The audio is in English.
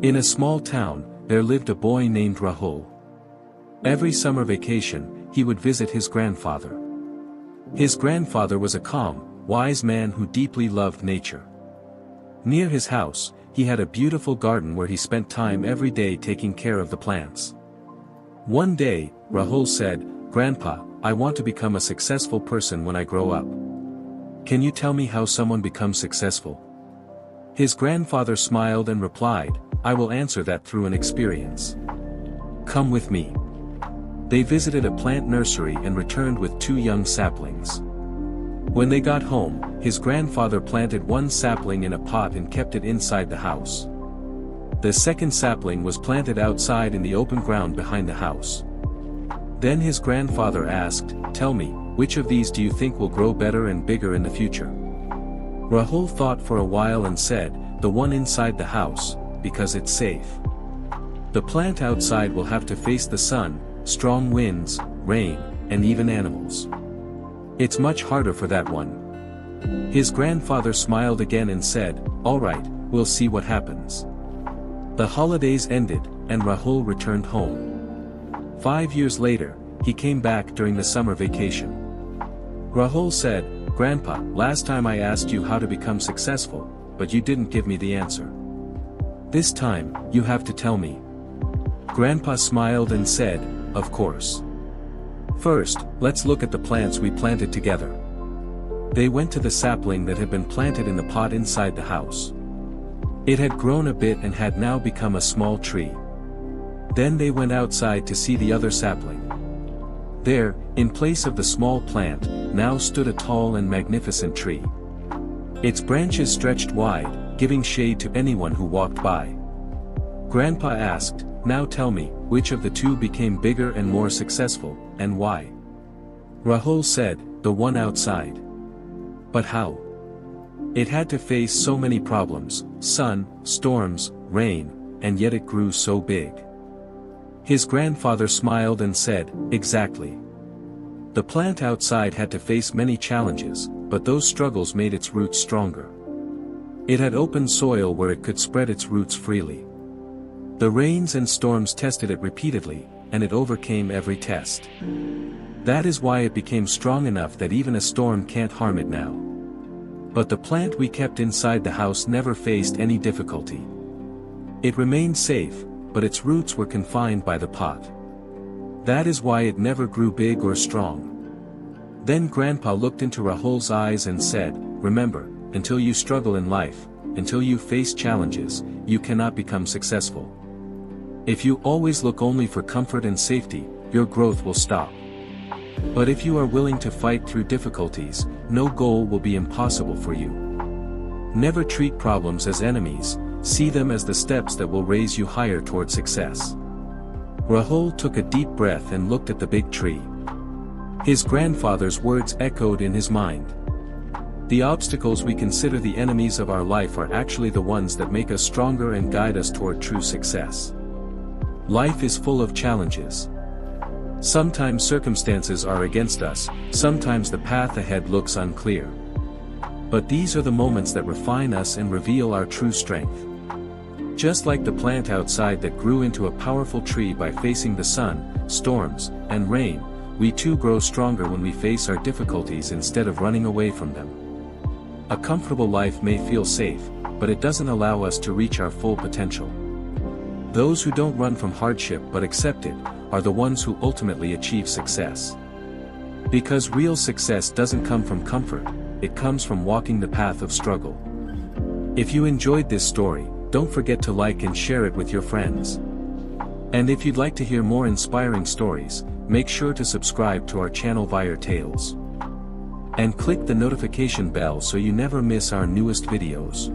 In a small town, there lived a boy named Rahul. Every summer vacation, he would visit his grandfather. His grandfather was a calm, wise man who deeply loved nature. Near his house, he had a beautiful garden where he spent time every day taking care of the plants. One day, Rahul said, "Grandpa, I want to become a successful person when I grow up. Can you tell me how someone becomes successful?" His grandfather smiled and replied, "I will answer that through an experience. Come with me." They visited a plant nursery and returned with 2 young saplings. When they got home, his grandfather planted one sapling in a pot and kept it inside the house. The second sapling was planted outside in the open ground behind the house. Then his grandfather asked, "Tell me, which of these do you think will grow better and bigger in the future?" Rahul thought for a while and said, "The one inside the house, because it's safe. The plant outside will have to face the sun, strong winds, rain, and even animals. It's much harder for that one." His grandfather smiled again and said, "All right, we'll see what happens." The holidays ended, and Rahul returned home. 5 years later, he came back during the summer vacation. Rahul said, "Grandpa, last time I asked you how to become successful, but you didn't give me the answer. This time, you have to tell me." Grandpa smiled and said, "Of course. First, let's look at the plants we planted together." They went to the sapling that had been planted in the pot inside the house. It had grown a bit and had now become a small tree. Then they went outside to see the other sapling. There, in place of the small plant, now stood a tall and magnificent tree. Its branches stretched wide, giving shade to anyone who walked by. Grandpa asked, "Now tell me, which of the 2 became bigger and more successful, and why?" Rahul said, "The one outside." "But how? It had to face so many problems, sun, storms, rain, and yet it grew so big." His grandfather smiled and said, "Exactly. The plant outside had to face many challenges, but those struggles made its roots stronger. It had open soil where it could spread its roots freely. The rains and storms tested it repeatedly, and it overcame every test. That is why it became strong enough that even a storm can't harm it now. But the plant we kept inside the house never faced any difficulty. It remained safe, but its roots were confined by the pot. That is why it never grew big or strong." Then Grandpa looked into Rahul's eyes and said, "Remember, until you struggle in life, until you face challenges, you cannot become successful. If you always look only for comfort and safety, your growth will stop. But if you are willing to fight through difficulties, no goal will be impossible for you. Never treat problems as enemies, see them as the steps that will raise you higher toward success." Rahul took a deep breath and looked at the big tree. His grandfather's words echoed in his mind. The obstacles we consider the enemies of our life are actually the ones that make us stronger and guide us toward true success. Life is full of challenges. Sometimes circumstances are against us, sometimes the path ahead looks unclear. But these are the moments that refine us and reveal our true strength. Just like the plant outside that grew into a powerful tree by facing the sun, storms, and rain, we too grow stronger when we face our difficulties instead of running away from them. A comfortable life may feel safe, but it doesn't allow us to reach our full potential. Those who don't run from hardship but accept it, are the ones who ultimately achieve success. Because real success doesn't come from comfort, it comes from walking the path of struggle. If you enjoyed this story, don't forget to like and share it with your friends. And if you'd like to hear more inspiring stories, make sure to subscribe to our channel Vire Tales. And click the notification bell so you never miss our newest videos.